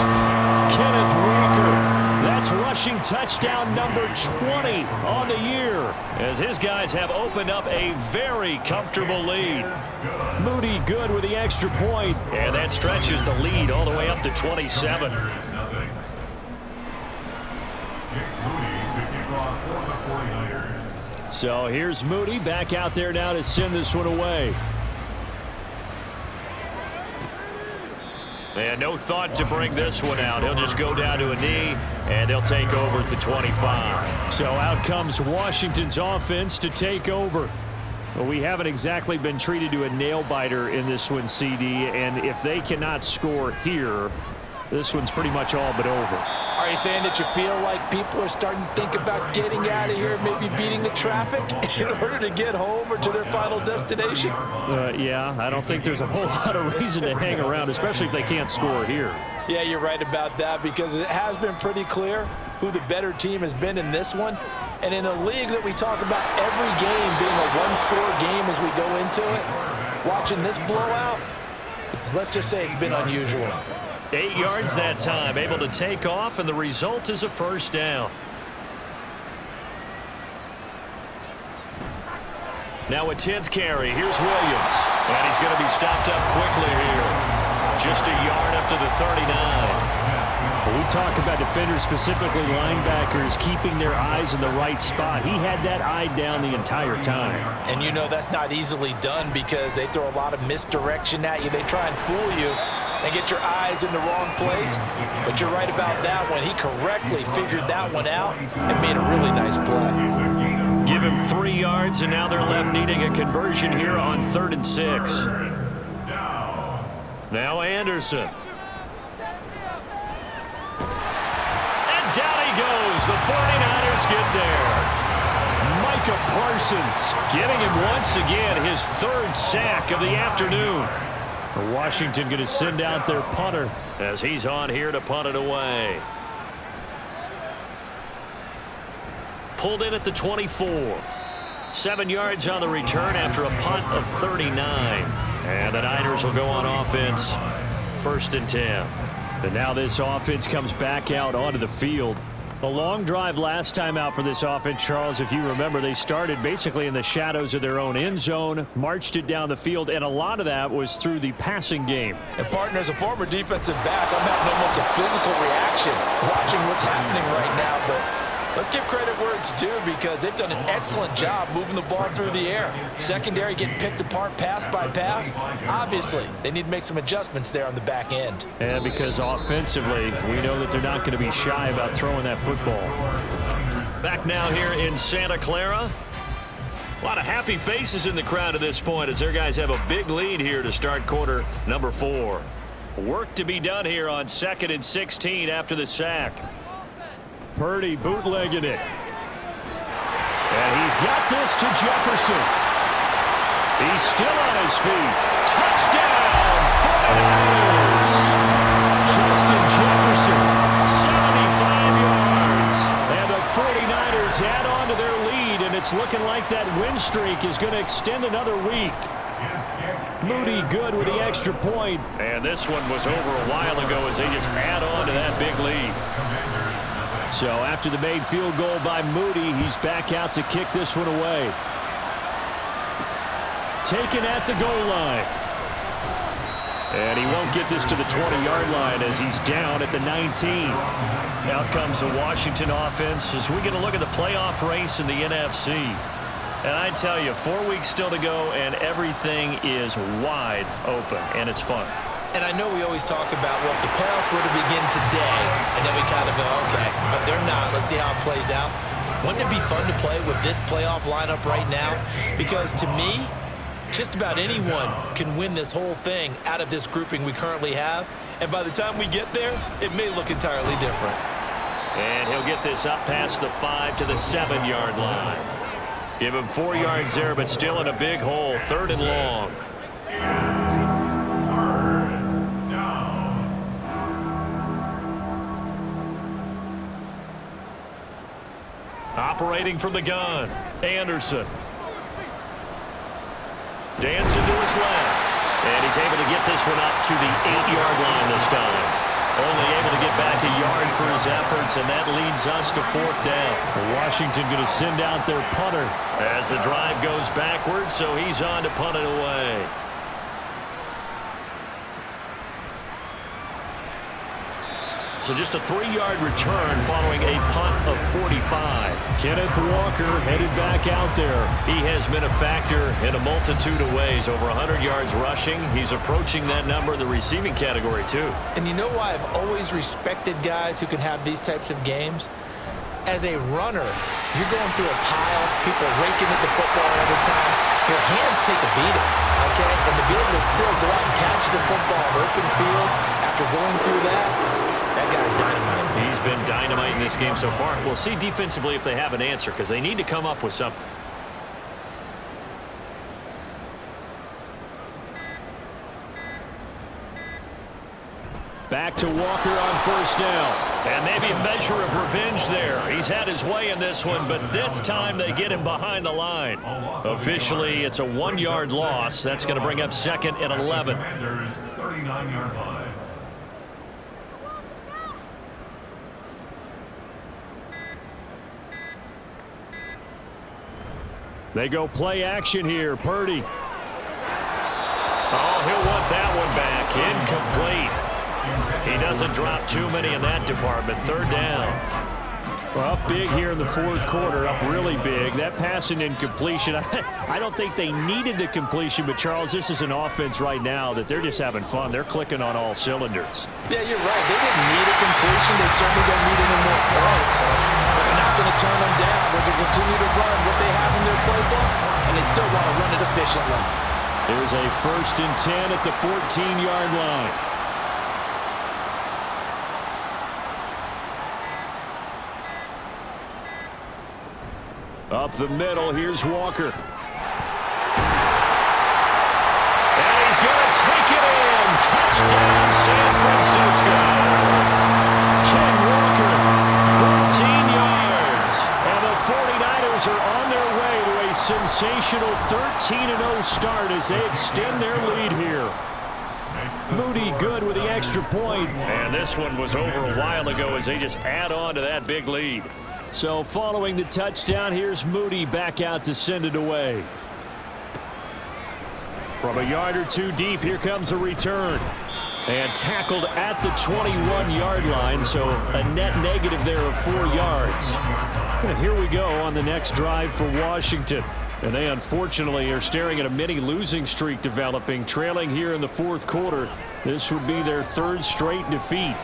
S2: Kenneth Walker. That's rushing touchdown number 20 on the year.
S5: As his guys have opened up a very comfortable lead.
S2: Moody good with the extra point.
S5: And that stretches the lead all the way up to 27.
S2: So here's Moody back out there now to send this one away.
S5: And no thought to bring this one out. He'll just go down to a knee, and they'll take over at the 25.
S2: So out comes Washington's offense to take over. Well, we haven't exactly been treated to a nail-biter in this one, CD, and if they cannot score here, this one's pretty much all but over.
S3: Are you saying that you feel like people are starting to think about getting out of here, maybe beating the traffic in order to get home or to their final destination?
S2: Yeah, I don't think there's a whole lot of reason to hang around, especially if they can't score here.
S3: Yeah, you're right about that because it has been pretty clear who the better team has been in this one. And in a league that we talk about every game being a one-score game as we go into it, watching this blowout, let's just say it's been unusual.
S5: 8 yards that time, able to take off, and the result is a first down. Now a 10th carry. Here's Williams. And he's going to be stopped up quickly here. Just a yard up to the 39.
S2: We talk about defenders, specifically linebackers, keeping their eyes in the right spot. He had that eye down the entire time.
S3: And you know that's not easily done because they throw a lot of misdirection at you. They try and fool you and get your eyes in the wrong place. But you're right about that one. He correctly figured that one out and made a really nice play.
S5: Give him 3 yards, and now they're left needing a conversion here on 3rd and 6. Now Anderson. And down he goes. The 49ers get there.
S2: Micah Parsons
S5: getting him once again his 3rd sack of the afternoon.
S2: Washington going to send out their punter
S5: as he's on here to punt it away. Pulled in at the 24. 7 yards on the return after a punt of 39. And the Niners will go on offense. 1st and 10.
S2: And now this offense comes back out onto the field. A long drive last time out for this offense, Charles. If you remember, they started basically in the shadows of their own end zone, marched it down the field, and a lot of that was through the passing game.
S3: And partner, as a former defensive back, I'm having almost a physical reaction watching what's happening right now. But let's give credit where it's due because they've done an excellent job moving the ball through the air. Secondary getting picked apart pass by pass. Obviously, they need to make some adjustments there on the back end.
S2: And because offensively, we know that they're not going to be shy about throwing that football.
S5: Back now here in Santa Clara. A lot of happy faces in the crowd at this point as their guys have a big lead here to start quarter number 4. Work to be done here on 2nd and 16 after the sack.
S2: Purdy bootlegging it. And he's got this to Jefferson. He's still on his feet.
S5: Touchdown, 49ers!
S2: Justin Jefferson.
S5: 75 yards.
S2: And the 49ers add on to their lead, and it's looking like that win streak is going to extend another week. Moody good with the extra point.
S5: And this one was over a while ago as they just add on to that big lead.
S2: So after the made field goal by Moody, he's back out to kick this one away. taken at the goal line. And he won't get this to the 20-yard line as he's down at the 19.
S5: Out comes the Washington offense as we get a look at the playoff race in the NFC. And I tell you, 4 weeks still to go, and everything is wide open, and it's fun.
S3: And I know we always talk about, well, if the playoffs were to begin today, and then we kind of go, okay, but they're not. Let's see how it plays out. Wouldn't it be fun to play with this playoff lineup right now? Because to me, just about anyone can win this whole thing out of this grouping we currently have. And by the time we get there, it may look entirely different.
S5: And he'll get this up past the 5 to the 7-yard line. Give him 4 yards there, but still in a big hole. 3rd and long. Operating from the gun, Anderson. Dancing to his left. And he's able to get this one up to the 8-yard line this time. Only able to get back a yard for his efforts, and that leads us to 4th down.
S2: Washington going to send out their punter.
S5: As the drive goes backwards, so he's on to punt it away. So just a 3-yard return following a punt of 45.
S2: Kenneth Walker headed back out there.
S5: He has been a factor in a multitude of ways. Over 100 yards rushing. He's approaching that number in the receiving category, too.
S3: And you know why I've always respected guys who can have these types of games? As a runner, you're going through a pile, people raking at the football all the time. Your hands take a beating, okay? And to be able to still go out and catch the football in open field after going through that guy's dynamite.
S5: He's been dynamite in this game so far. We'll see defensively if they have an answer, because they need to come up with something.
S2: Back to Walker on 1st down.
S5: And maybe a measure of revenge there. He's had his way in this one, but this time they get him behind the line. Officially, it's a 1-yard loss. That's going to bring up 2nd and 11.
S6: 39-yard line.
S2: They go play action here. Purdy.
S5: Oh, he'll want that one back. Incomplete. He doesn't drop too many in that department. 3rd down.
S2: Well, up big here in the 4th quarter, up really big. That passing incompletion, I don't think they needed the completion, but Charles, this is an offense right now that they're just having fun. They're clicking on all cylinders.
S3: Yeah, you're right. They didn't need a completion. They certainly don't need any more points. But they're not going to turn them down. They're going to continue to run what they have in their playbook, and they still want to run it efficiently.
S2: There's a 1st and 10 at the 14-yard line. Up the middle, here's Walker.
S5: And he's going to take it in. Touchdown, San Francisco.
S2: Ken Walker,
S5: 14 yards.
S2: and the 49ers are on their way to a sensational 13-0 start as they extend their lead here. Moody good with the extra point.
S5: And this one was over a while ago as they just add on to that big lead.
S2: So following the touchdown, here's Moody back out to send it away. From a yard or two deep, here comes a return. And tackled at the 21-yard line, so a net negative there of 4 yards. And here we go on the next drive for Washington. And they unfortunately are staring at a mini losing streak developing, trailing here in the 4th quarter. This would be their 3rd straight defeat.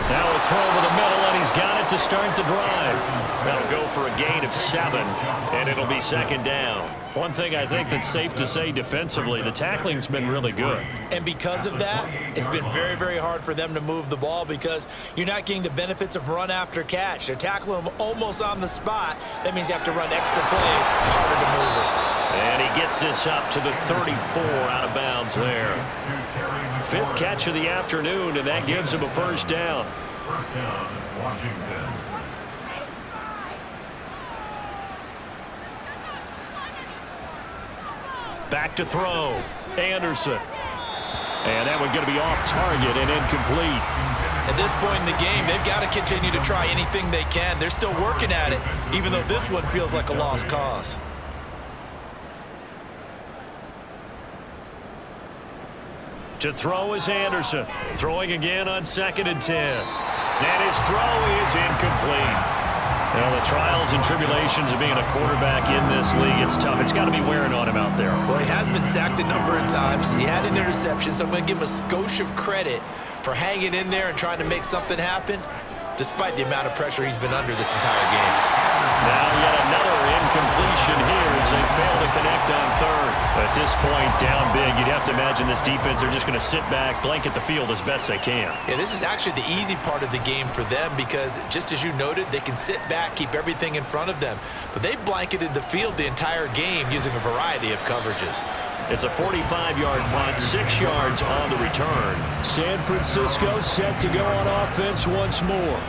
S5: Now a throw to the middle, and he's got it to start the drive. That'll go for a gain of 7, and it'll be 2nd down. One thing I think that's safe to say defensively, the tackling's been really good.
S3: And because of that, it's been very, very hard for them to move the ball because you're not getting the benefits of run after catch. They're tackling them almost on the spot. That means you have to run extra plays, harder to move it.
S5: And he gets this up to the 34 out of bounds there. 5th catch of the afternoon, and that gives him a 1st down.
S6: 1st down, Washington.
S5: Back to throw. Anderson.
S2: And that one going to be off target and incomplete.
S3: At this point in the game, they've got to continue to try anything they can. They're still working at it, even though this one feels like a lost cause.
S5: To throw is Anderson. Throwing again on 2nd and 10. And his throw is incomplete. Well, the trials and tribulations of being a quarterback in this league, it's tough. It's got to be wearing on him out there.
S3: Well, he has been sacked a number of times. He had an interception, so I'm going to give him a skosh of credit for hanging in there and trying to make something happen, despite the amount of pressure he's been under this entire game.
S5: Now yet another incompletion here as they fail to connect on 3rd. At this point, down big, you'd have to imagine this defense, they're just going to sit back, blanket the field as best they can.
S3: Yeah, this is actually the easy part of the game for them because, just as you noted, they can sit back, keep everything in front of them. But they've blanketed the field the entire game using a variety of coverages.
S5: It's a 45-yard punt, 6 yards on the return.
S2: San Francisco set to go on offense once more.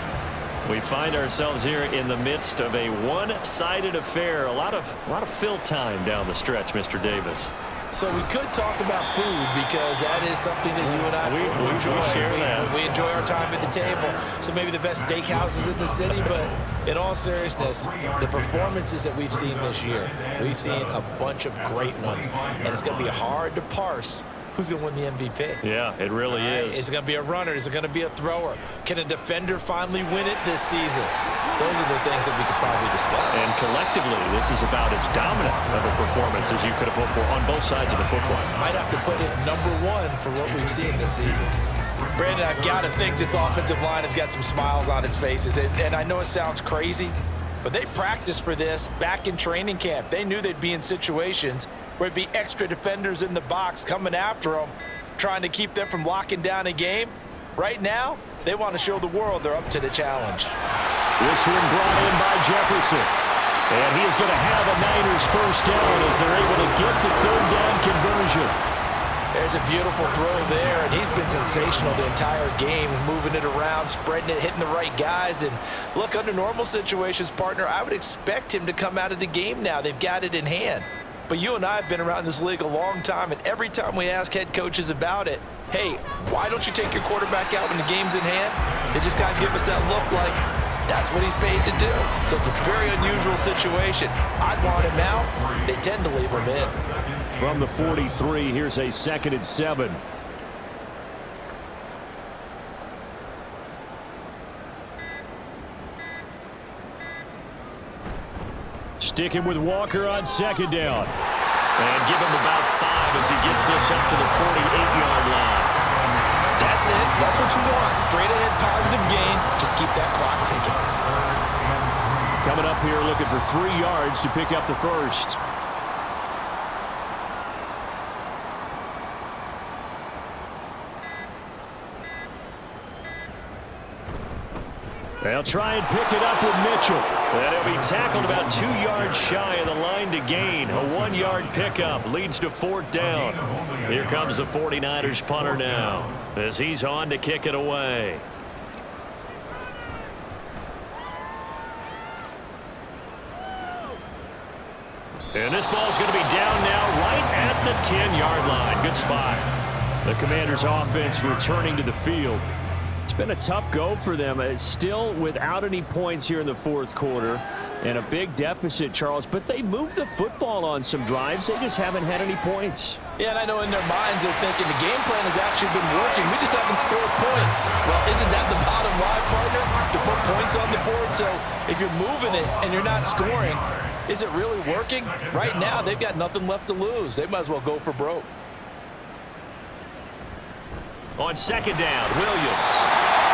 S5: We find ourselves here in the midst of a one-sided affair. A lot of fill time down the stretch, Mr. Davis.
S3: So we could talk about food because that is something that you and I enjoy. We enjoy our time at the table. So maybe the best steakhouses in the city, but in all seriousness, the performances that we've seen this year, we've seen a bunch of great ones. And it's going to be hard to parse who's going to win the MVP.
S5: Yeah, it really is.
S3: Is it going to be a runner? Is it going to be a thrower? Can a defender finally win it this season? Those are the things that we could probably discuss.
S5: And collectively, this is about as dominant of a performance as you could have hoped for on both sides of the football.
S3: Might have to put it #1 for what we've seen this season.
S4: Brandon, I've got to think this offensive line has got some smiles on its faces. And I know it sounds crazy, but they practiced for this back in training camp. They knew they'd be in situations where it'd be extra defenders in the box coming after them, trying to keep them from locking down a game. Right now, they want to show the world they're up to the challenge.
S2: This one brought in by Jefferson. And he is going to have a Niners first down as they're able to get the 3rd down conversion.
S4: There's a beautiful throw there, and he's been sensational the entire game, moving it around, spreading it, hitting the right guys. And look, under normal situations, partner, I would expect him to come out of the game now. They've got it in hand. But you and I have been around this league a long time, and every time we ask head coaches about it, hey, why don't you take your quarterback out when the game's in hand? They just kind of give us that look like that's what he's paid to do. So it's a very unusual situation. I'd want him out. They tend to leave him in.
S2: From the 43, here's a 2nd and 7. Sticking with Walker on 2nd down.
S5: And give him about 5 as he gets this up to the 48-yard line.
S3: That's it. That's what you want. Straight ahead, positive gain. Just keep that clock ticking.
S2: Coming up here looking for 3 yards to pick up the first. They'll try and pick it up with Mitchell.
S5: And he'll be tackled about 2 yards shy of the line to gain. A 1-yard pickup leads to 4th down. Here comes the 49ers punter now as he's on to kick it away. And this ball's going to be down now right at the 10-yard line. Good spot.
S2: The Commanders' offense returning to the field. It's been a tough go for them. It's still without any points here in the 4th quarter and a big deficit, Charles, but they moved the football on some drives. They just haven't had any points.
S4: Yeah, and I know in their minds they're thinking the game plan has actually been working. We just haven't scored points. Well, isn't that the bottom line, partner? To put points on the board. So if you're moving it and you're not scoring, is it really working? Right now, they've got nothing left to lose. They might as well go for broke.
S5: On 2nd down, Williams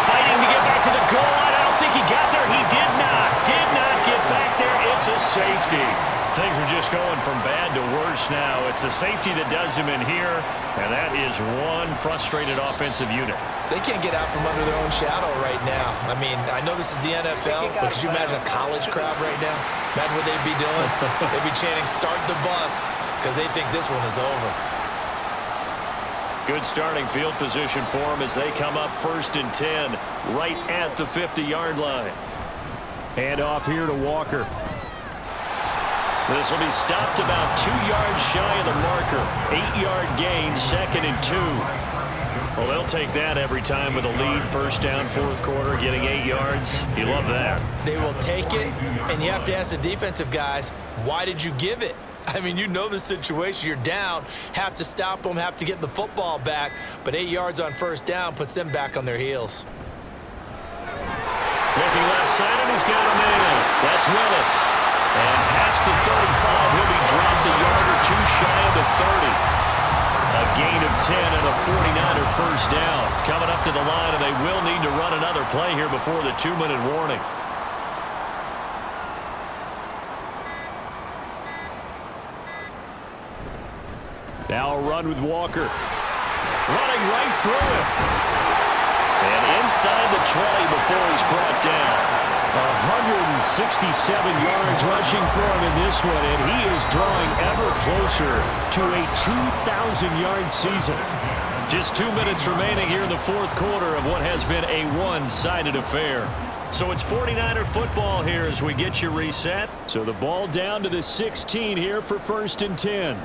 S5: fighting to get back to the goal line. I don't think he got there. He did not get back there. It's a safety. Things are just going from bad to worse now. It's a safety that does him in here, and that is one frustrated offensive unit.
S3: They can't get out from under their own shadow right now. I mean, I know this is the NFL, but could you imagine a college crowd right now? Imagine what they'd be doing. They'd be chanting, "Start the bus," because they think this one is over.
S5: Good starting field position for them as they come up 1st and 10 right at the 50-yard line.
S2: Hand off here to Walker.
S5: This will be stopped about 2 yards shy of the marker. 8-yard gain, 2nd and 2. Well, they'll take that every time with a lead. 1st down, 4th quarter, getting 8 yards. You love that.
S3: They will take it, and you have to ask the defensive guys, why did you give it? I mean, you know the situation. You're down, have to stop them, have to get the football back, but 8 yards on first down puts them back on their heels.
S5: Looking left side, and he's got a man. That's Willis. And past the 35, he'll be dropped a yard or two shy of the 30. A gain of 10 and a 49er first down. Coming up to the line, and they will need to run another play here before the 2-minute warning. Now a run with Walker. Running right through him. And inside the 20 before he's brought down.
S2: 167 yards rushing for him in this one, and he is drawing ever closer to a 2,000-yard season.
S5: Just 2 minutes remaining here in the fourth quarter of what has been a one-sided affair. So it's 49er football here as we get you reset.
S2: So the ball down to the 16 here for 1st and 10.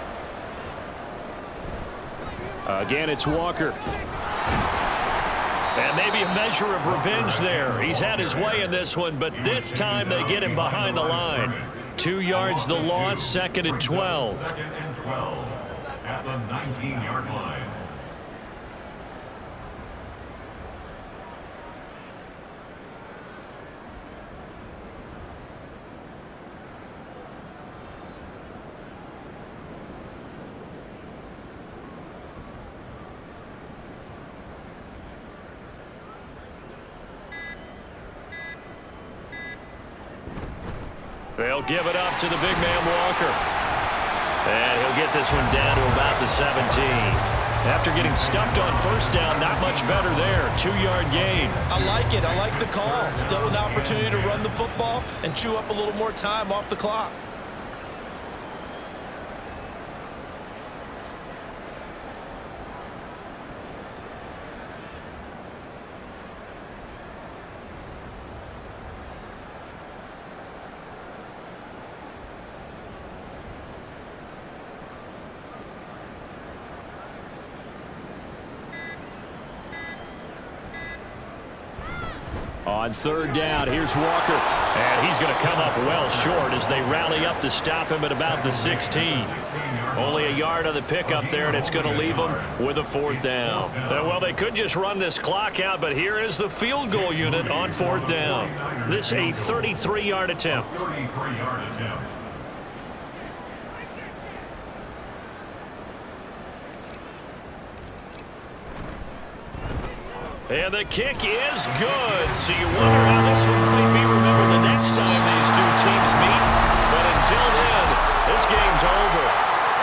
S2: Again, it's Walker.
S5: And maybe a measure of revenge there. He's had his way in this one, but this time they get him behind the line. 2 yards the loss, 2nd and 12.
S6: 2nd and 12 at the 19-yard line.
S5: They'll give it up to the big man Walker. And he'll get this one down to about the 17. After getting stuffed on first down, not much better there. 2-yard gain.
S3: I like it. I like the call. Still an opportunity to run the football and chew up a little more time off the clock.
S2: On 3rd down, here's Walker.
S5: And he's going to come up well short as they rally up to stop him at about the 16. Only a yard on the pickup there, and it's going to leave them with a 4th down. Well, they could just run this clock out, but here is the field goal unit on 4th down. This a 33-yard attempt.
S6: 33-yard attempt.
S5: And the kick is good. So you wonder how this one might be remembered the next time these two teams meet. But until then, this game's over.